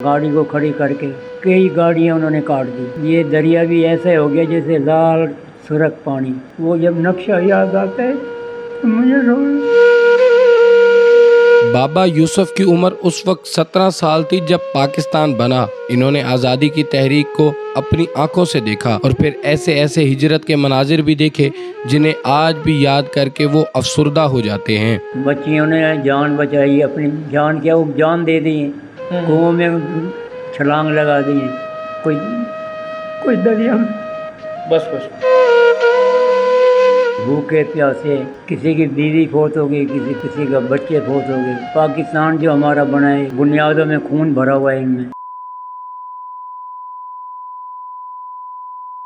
गाड़ी को खड़ी करके कई गाड़ियां उन्होंने काट दी। ये दरिया भी ऐसा हो गया जैसे लाल सुरख पानी। वो जब नक्शा याद आता है तो मुझे बाबा यूसुफ की उम्र उस वक्त 17 साल थी जब पाकिस्तान बना। इन्होंने आज़ादी की तहरीक को अपनी आंखों से देखा और फिर ऐसे ऐसे हिजरत के मनाजिर भी देखे जिन्हें आज भी याद करके वो अफसुर्दा हो जाते हैं। बच्चियों ने जान बचाई, अपनी जान क्या वो जान दे दी, कुओं में छलांग लगा दी, कोई दरिया में बस भूखे प्यासे, किसी की बीवी फोत हो गई, किसी का बच्चे फोत हो गए। पाकिस्तान जो हमारा बना है बुनियादों में खून भरा हुआ है इनमें।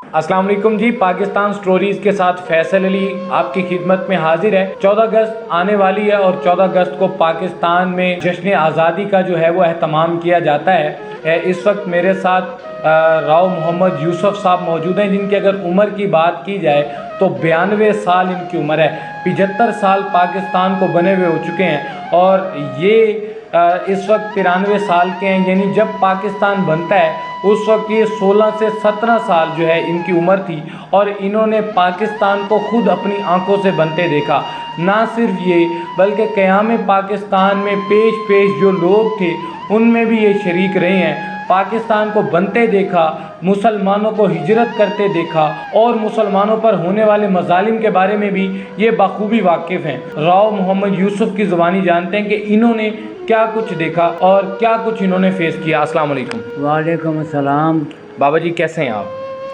अस्सलाम वालेकुम जी, पाकिस्तान स्टोरीज के साथ फैसल अली आपकी खिदमत में हाजिर है। 14 अगस्त आने वाली है और 14 अगस्त को पाकिस्तान में जश्न आज़ादी का जो है वो एहतमाम किया जाता है। इस वक्त मेरे साथ राव मोहम्मद यूसुफ साहब मौजूद हैं, जिनकी अगर उम्र की बात की जाए तो 92 साल इनकी उम्र है। 75 साल पाकिस्तान को बने हुए हो चुके हैं और ये इस वक्त 93 साल के हैं। यानी जब पाकिस्तान बनता है उस वक्त ये 16 से 17 साल जो है इनकी उम्र थी और इन्होंने पाकिस्तान को खुद अपनी आंखों से बनते देखा। ना सिर्फ ये बल्कि क़याम पाकिस्तान में पेश जो लोग थे उनमें भी ये शरीक रहे हैं। पाकिस्तान को बनते देखा, मुसलमानों को हिजरत करते देखा और मुसलमानों पर होने वाले मजालिम के बारे में भी ये बखूबी वाकिफ़ हैं। राव मोहम्मद यूसुफ की ज़ुबानी जानते हैं कि इन्होंने क्या कुछ देखा और क्या कुछ इन्होंने फेस किया। अस्सलाम वालेकुम। वालेकुम अस्सलाम। बाबा जी कैसे हैं आप?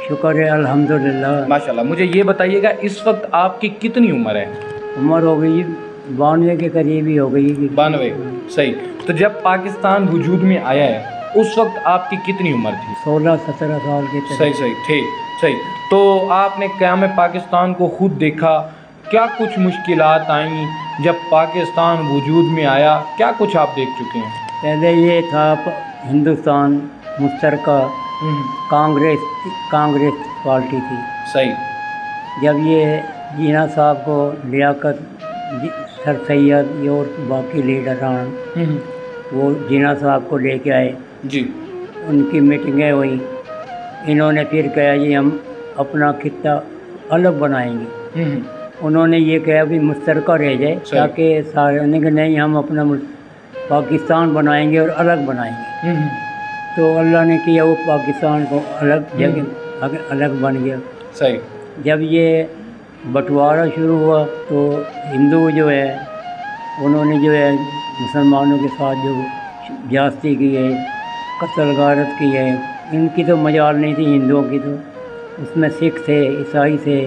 शुक्र है अल्हम्दुलिल्लाह। माशाल्लाह। मुझे ये बताइएगा इस वक्त आपकी कितनी उम्र है? उम्र हो गई 92 के करीब ही हो गई। 92। सही। तो जब पाकिस्तान वजूद में आया है उस वक्त आपकी कितनी उम्र थी? 16-17 साल के थे। सही थे। सही। तो आपने क़याम पाकिस्तान को खुद देखा, क्या कुछ मुश्किलात आई जब पाकिस्तान वजूद में आया? क्या कुछ आप देख चुके हैं? पहले ये था हिंदुस्तान मुश्तरका कांग्रेस पार्टी थी। सही। जब ये जीना साहब को लियाकत सर सैयद और बाकी लीडरान वो जीना साहब को लेके आए जी। उनकी मीटिंगें हुई। इन्होंने फिर कहा जी हम अपना खित्ता अलग बनाएंगे। उन्होंने ये कहा भी मुश्तरका रह जाए ताकि सारे ने कहा नहीं हम अपना पाकिस्तान बनाएंगे और अलग बनाएंगे। तो अल्लाह ने किया वो पाकिस्तान को अलग जगह अलग बन गया। सही। जब ये बंटवारा शुरू हुआ तो हिंदू जो है उन्होंने जो है मुसलमानों के साथ जो ज्यादती की है, कत्ल गारत की है, इनकी तो मजाल नहीं थी हिंदुओं की। तो उसमें सिख थे, ईसाई थे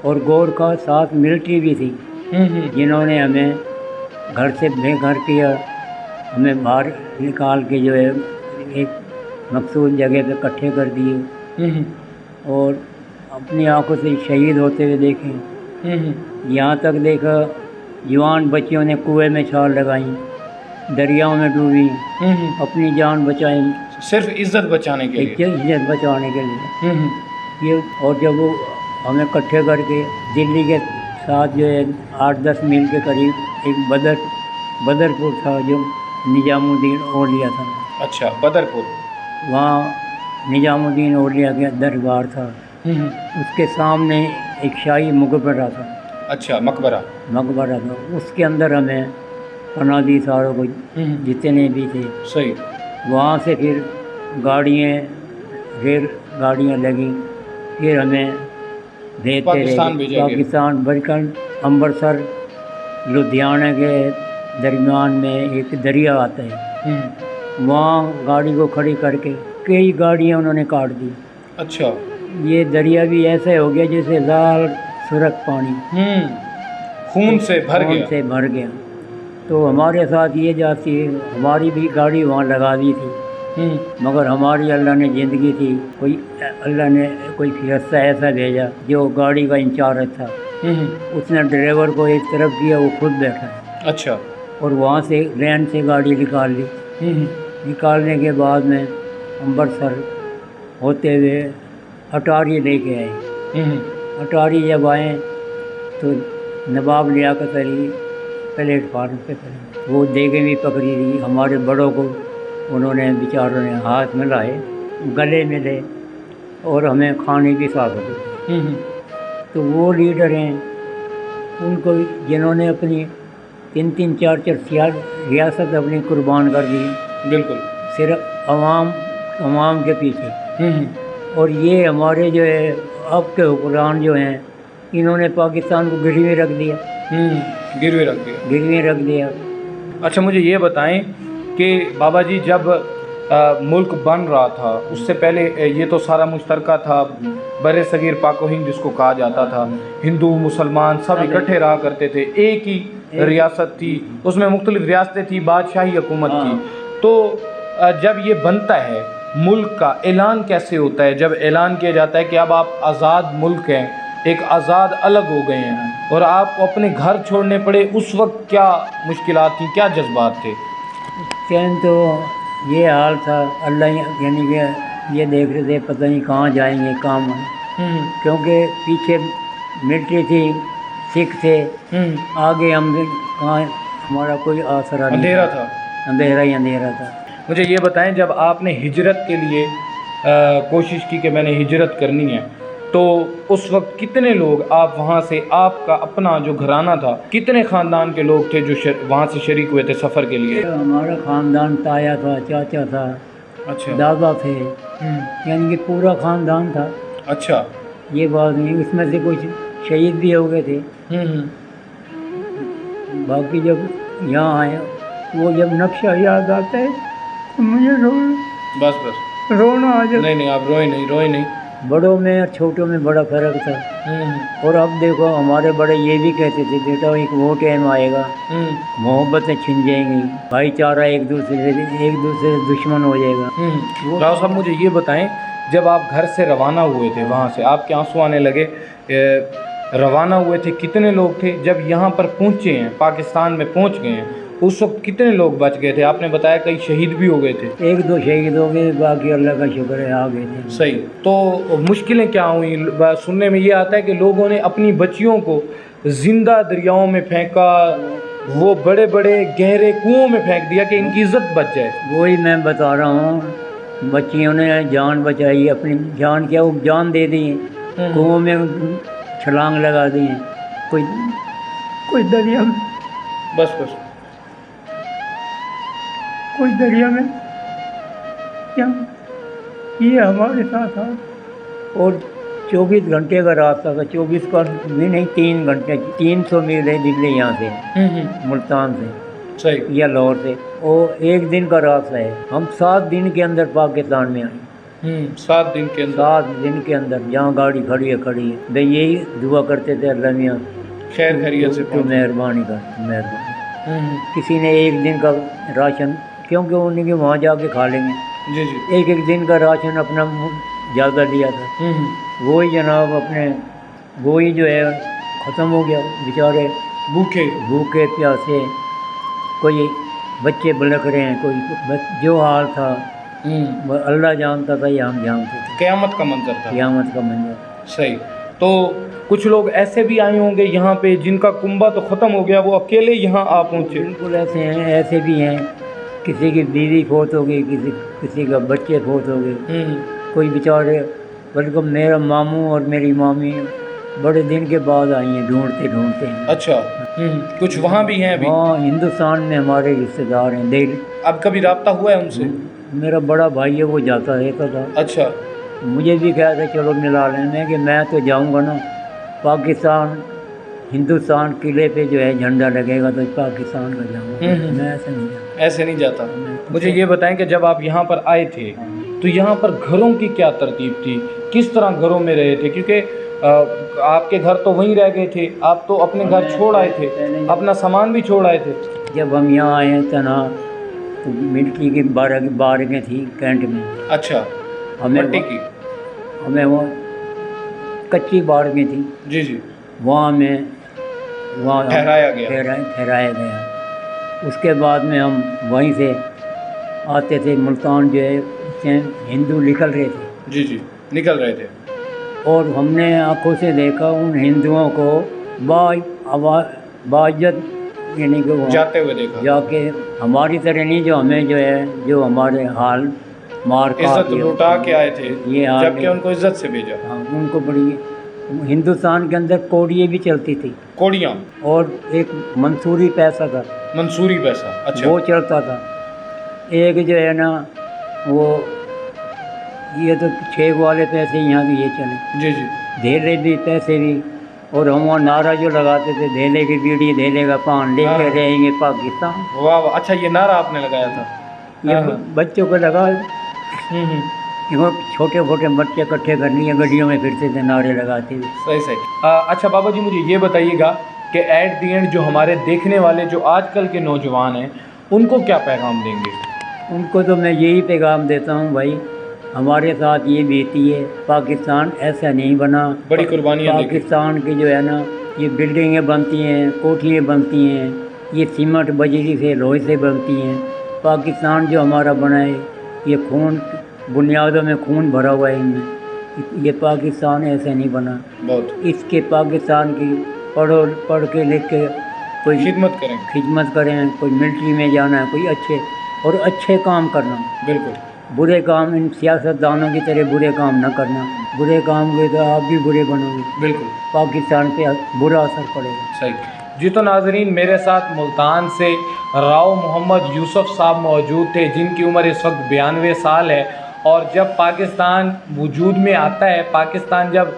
और गौर का साथ मिलिट्री भी थी जिन्होंने हमें घर से बेघर किया, हमें बाहर निकाल के जो है एक मखसूस जगह पे इकट्ठे कर दिए और अपनी आंखों से शहीद होते हुए देखे। यहाँ तक देखा जवान बच्चियों ने कुएं में छाल लगाई, दरियाओं में डूबी, अपनी जान बचाई सिर्फ इज्जत बचाने के लिए। इज्जत बचाने के लिए ये। और जब वो हमें इकट्ठे करके दिल्ली के साथ जो है 8-10 मील के करीब एक बदरपुर था जो निजामुद्दीन औलिया था। अच्छा, बदरपुर। वहाँ निजामुद्दीन औलिया के दरबार था। उसके सामने एक शाही मकबरा था। अच्छा, मकबरा था। उसके अंदर हमें पनाह दी सारों को जितने भी थे। सही। वहाँ से फिर रेल गाड़ियाँ लगी, फिर हमें भेजते रहे पाकिस्तान बचकर अमृतसर लुधियाना के दरमियान में एक दरिया आता है, वहाँ गाड़ी को खड़ी करके कई गाड़ियाँ उन्होंने काट दी। अच्छा। ये दरिया भी ऐसा हो गया जैसे लाल सुरख पानी, खून से भर गया। तो हमारे साथ ये जाती है, हमारी भी गाड़ी वहाँ लगा दी थी मगर हमारी अल्लाह ने ज़िंदगी थी, अल्लाह ने कोई फरिश्ता ऐसा भेजा जो गाड़ी का इंचार्ज था। उसने ड्राइवर को एक तरफ किया, वो खुद बैठा। अच्छा। और वहाँ से लेन से गाड़ी निकाल ली। निकालने के बाद में अमृतसर होते हुए अटारी लेके आए। अटारी जब आए तो नवाब लियाकत अली प्लेटफार्म पे खड़े, वो देगे भी पकड़ी रही, हमारे बड़ों को انہوں نے بیچاروں نے ہاتھ ملائے, گلے ملے اور ہمیں کھانے کی اجازت دی. تو وہ لیڈر ہیں ان کو جنہوں نے اپنی 3-3 4-4 ریاست اپنی قربان کر دی, بالکل, صرف عوام کے پیچھے. اور یہ ہمارے جو ہے اب کے حکمران جو ہیں انہوں نے پاکستان کو گروی رکھ دیا. گروی رکھ دیا. اچھا مجھے یہ بتائیں کہ بابا جی جب ملک بن رہا تھا اس سے پہلے یہ تو سارا مشترکہ تھا, بر صغیر پاک و ہند جس کو کہا جاتا تھا, ہندو مسلمان سب اکٹھے رہا کرتے تھے, ایک ہی ریاست تھی, اس میں مختلف ریاستیں تھی, بادشاہی حکومت تھی. تو جب یہ بنتا ہے ملک کا اعلان کیسے ہوتا ہے؟ جب اعلان کیا جاتا ہے کہ اب آپ آزاد ملک ہیں, ایک آزاد الگ ہو گئے ہیں اور آپ کو اپنے گھر چھوڑنے پڑے, اس وقت کیا مشکلات تھیں, کیا جذبات تھے؟ چین تو یہ حال تھا, اللہ یعنی کہ یہ دیکھ رہے تھے پتہ نہیں کہاں جائیں گے کام, کیونکہ پیچھے ملٹری تھی, سکھ تھے, آگے ہم کہاں, ہمارا کوئی آسرا نہیں, اندھیرا تھا, اندھیرا ہی اندھیرا تھا. مجھے یہ بتائیں جب آپ نے ہجرت کے لیے کوشش کی کہ میں نے ہجرت کرنی ہے, تو اس وقت کتنے لوگ آپ وہاں سے, آپ کا اپنا جو گھرانہ تھا, کتنے خاندان کے لوگ تھے جو وہاں سے شریک ہوئے تھے سفر کے لیے؟ ہمارا خاندان تایا تھا, چاچا تھا, اچھا, دادا تھے, یعنی کہ پورا خاندان تھا. اچھا, یہ بات نہیں, اس میں سے کچھ شہید بھی ہو گئے تھے. باقی جب یہاں آئے وہ جب نقشہ یاد آتا ہے تو مجھے بس رونا آ جاتا. نہیں آپ روئے نہیں. بڑوں میں اور چھوٹوں میں بڑا فرق تھا. اور اب دیکھو ہمارے بڑے یہ بھی کہتے تھے بیٹا ایک وہ ٹائم آئے گا محبتیں چھن جائیں گی, بھائی چارہ ایک دوسرے سے دشمن ہو جائے گا. راؤ صاحب مجھے یہ بتائیں جب آپ گھر سے روانہ ہوئے تھے, وہاں سے آپ کے آنسو آنے لگے, روانہ ہوئے تھے, کتنے لوگ تھے؟ جب یہاں پر پہنچے ہیں, پاکستان میں پہنچ گئے ہیں, اس وقت کتنے لوگ بچ گئے تھے؟ آپ نے بتایا کئی شہید بھی ہو گئے تھے. 1-2 شہید ہو گئے, باقی اللہ کا شکر ہے آ گئے تھے. صحیح. تو مشکلیں کیا ہوئیں؟ سننے میں یہ آتا ہے کہ لوگوں نے اپنی بچیوں کو زندہ دریاؤں میں پھینکا, وہ بڑے بڑے گہرے کنوؤں میں پھینک دیا کہ ان کی عزت بچ جائے. وہی میں بتا رہا ہوں, بچیوں نے جان بچائی, اپنی جان کیا وہ جان دے دی, کنوؤں میں چھلانگ لگا دی ہیں, کوئی دریا میں, بس کوئی دریا میں, کیا یہ ہمارے ساتھ. اور 24 گھنٹے کا راستہ تھا, 24 کا بھی نہیں, 3 گھنٹے, 300 میل ہے دلی یہاں سے, ملتان سے, صحیح, یا لاہور سے, اور 1 دن کا راستہ ہے. ہم 7 دن کے اندر پاکستان میں آئے. 7 دن کے اندر, 7 دن کے اندر, جہاں گاڑی کھڑی ہے بھائی یہی دعا کرتے تھے اللہ میاں خیر خیریت سے تو مہربانی کر, مہربانی. کسی نے 1 دن کا راشن, کیونکہ انہیں کہ وہاں جا کے کھا لیں گے, جی 1 دن کا راشن اپنا زیادہ لیا تھا. وہی جناب اپنے وہی جو ہے ختم ہو گیا, بیچارے بھوکے پیاسے, کوئی بچے بلک رہے ہیں, کوئی جو حال تھا اللہ جانتا تھا یا ہم جانتے تھے. قیامت کا منظر تھا, قیامت کا منظر. صحیح. تو کچھ لوگ ایسے بھی آئے ہوں گے یہاں پہ جن کا کنبہ تو ختم ہو گیا, وہ اکیلے یہاں آ پہنچے. بالکل ایسے ہیں, ایسے بھی ہیں, کسی کی بیوی فوت ہو گئی, کسی کا بچے فوت ہو گئے, کوئی بیچارے, بلکہ میرا ماموں اور میری مامی بڑے دن کے بعد آئی ہیں ڈھونڈتے ہیں. اچھا, کچھ وہاں بھی ہیں ابھی؟ ہاں, ہندوستان میں ہمارے رشتے دار ہیں دہلی. اب کبھی رابطہ ہوا ہے ان سے؟ میرا بڑا بھائی ہے, وہ جاتا رہتا تھا. اچھا, مجھے بھی کہا تھا چلو ملا لیں, میں کہ میں تو جاؤں گا نا پاکستان, ہندوستان قلعے پہ جو ہے جھنڈا لگے گا تو پاکستان کا جاؤں گا, میں ایسے نہیں جاتا. مجھے یہ بتائیں کہ جب آپ یہاں پر آئے تھے تو یہاں پر گھروں کی کیا ترتیب تھی, کس طرح گھروں میں رہے تھے؟ کیونکہ آپ کے گھر تو وہیں رہ گئے تھے, آپ تو اپنے گھر چھوڑ آئے تھے, اپنا سامان بھی چھوڑ آئے تھے. جب ہم یہاں آئے تنہا تو ملٹری کی بارگیں تھیں کینٹ میں. اچھا, ہمیں وہ کچی بارگیں تھیں. جی, وہاں ٹھہرایا گیا. اس کے بعد میں ہم وہیں سے آتے تھے. ملتان جو ہے اس سے ہندو نکل رہے تھے. جی, نکل رہے تھے. اور ہم نے آنکھوں سے دیکھا ان ہندوؤں کو باعزت यानी कि वहाँ जाते हुए देखा, जाके हमारी तरह नहीं, जो हमें जो है, जो हमारे हाल मार काट इज्जत के- लुटा के आए थे, ये हाल जबकि है। उनको इज्जत से भेजा। हाँ, उनको बड़ी, हिंदुस्तान के अंदर कोड़ियाँ भी चलती थी कोड़ियाँ, और एक मंसूरी पैसा था मंसूरी पैसा, अच्छा, वो चलता था। एक जो है ना वो, ये तो छेक वाले पैसे यहाँ भी ये चले, जी जी, धेले भी पैसे भी। और हम वहाँ नारा जो लगाते थे, धेले की बीड़ी धेले का पान, लेके हाँ। रहेंगे पाकिस्तान। वाह वाह, अच्छा ये नारा आपने लगाया था। ये हाँ। बच्चों को लगा, हम्म, देखो छोटे छोटे बच्चे इकट्ठे कर लिए, गड्डियों में फिरते थे नारे लगाते हुए। सही सही। अच्छा बाबा जी, मुझे ये बताइएगा कि एट दी एंड जो हमारे देखने वाले जो आजकल के नौजवान हैं, उनको क्या पैगाम देंगे? उनको तो मैं यही पैगाम देता हूँ, भाई हमारे साथ ये बीती है, पाकिस्तान ऐसा नहीं बना। बड़ी कुर्बानियाँ देके। पाकिस्तान की जो है ना, ये बिल्डिंगें बनती हैं, कोठियाँ बनती हैं, ये सीमेंट बजरी से लोहे से बनती हैं। पाकिस्तान जो हमारा बना है, ये खून, बुनियादों में खून भरा हुआ है इनमें। ये पाकिस्तान ऐसे नहीं बना। बहुत इसके पाकिस्तान की पढ़ के लिख के कोई खिदमत करें, खिदमत करें, कोई मिलिट्री में जाना है, कोई अच्छे काम करना, बिल्कुल बुरे काम इन सियासतदानों की तरह बुरे काम न करना। बुरे काम हुए तो आप भी बुरे बनोगे, बिल्कुल पाकिस्तान पे बुरा असर पड़ेगा। सही। जी तो नाजरीन, मेरे साथ मुल्तान से राव मोहम्मद यूसुफ साहब मौजूद थे, जिनकी उम्र इस वक्त 92 साल है। और जब पाकिस्तान वजूद में आता है, पाकिस्तान जब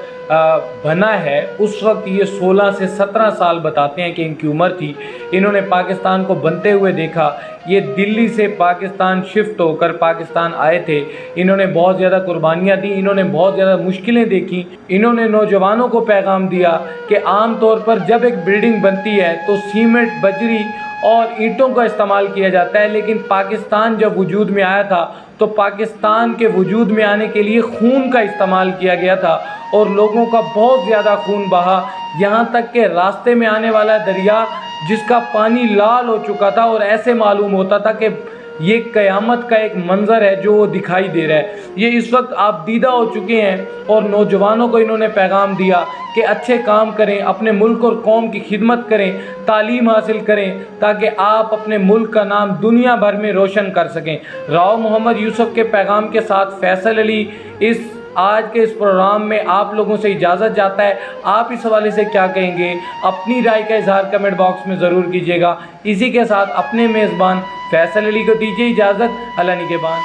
बना है, उस वक्त ये 16 से 17 साल बताते हैं कि इनकी उम्र थी। इन्होंने पाकिस्तान को बनते हुए देखा। ये दिल्ली से पाकिस्तान शिफ्ट होकर पाकिस्तान आए थे। इन्होंने बहुत ज़्यादा कुर्बानियाँ दी, इन्होंने बहुत ज़्यादा मुश्किलें देखी। इन्होंने नौजवानों को पैगाम दिया कि आम तौर पर जब एक बिल्डिंग बनती है तो सीमेंट, बजरी और ईंटों का इस्तेमाल किया जाता है, लेकिन पाकिस्तान जब वजूद में आया था तो पाकिस्तान के वजूद में आने के लिए खून का इस्तेमाल किया गया था और लोगों का बहुत ज़्यादा खून बहा। यहाँ तक कि रास्ते में आने वाला दरिया, जिसका पानी लाल हो चुका था और ऐसे मालूम होता था कि ये क़यामत का एक मंज़र है जो दिखाई दे रहा है। ये इस वक्त आप दीदा हो चुके हैं और नौजवानों को इन्होंने पैगाम दिया कि अच्छे काम करें, अपने मुल्क और कौम की खिदमत करें, तालीम हासिल करें, ताकि आप अपने मुल्क का नाम दुनिया भर में रोशन कर सकें। राव मोहम्मद यूसुफ के पैगाम के साथ फैसल अली इस आज के इस प्रोग्राम में आप लोगों से इजाज़त चाहता है। आप इस हवाले से क्या कहेंगे? अपनी राय का इजहार कमेंट बॉक्स में ज़रूर कीजिएगा। इसी के साथ अपने मेज़बान फैसल अली को दीजिए इजाज़त। अल्लाह निगहबान।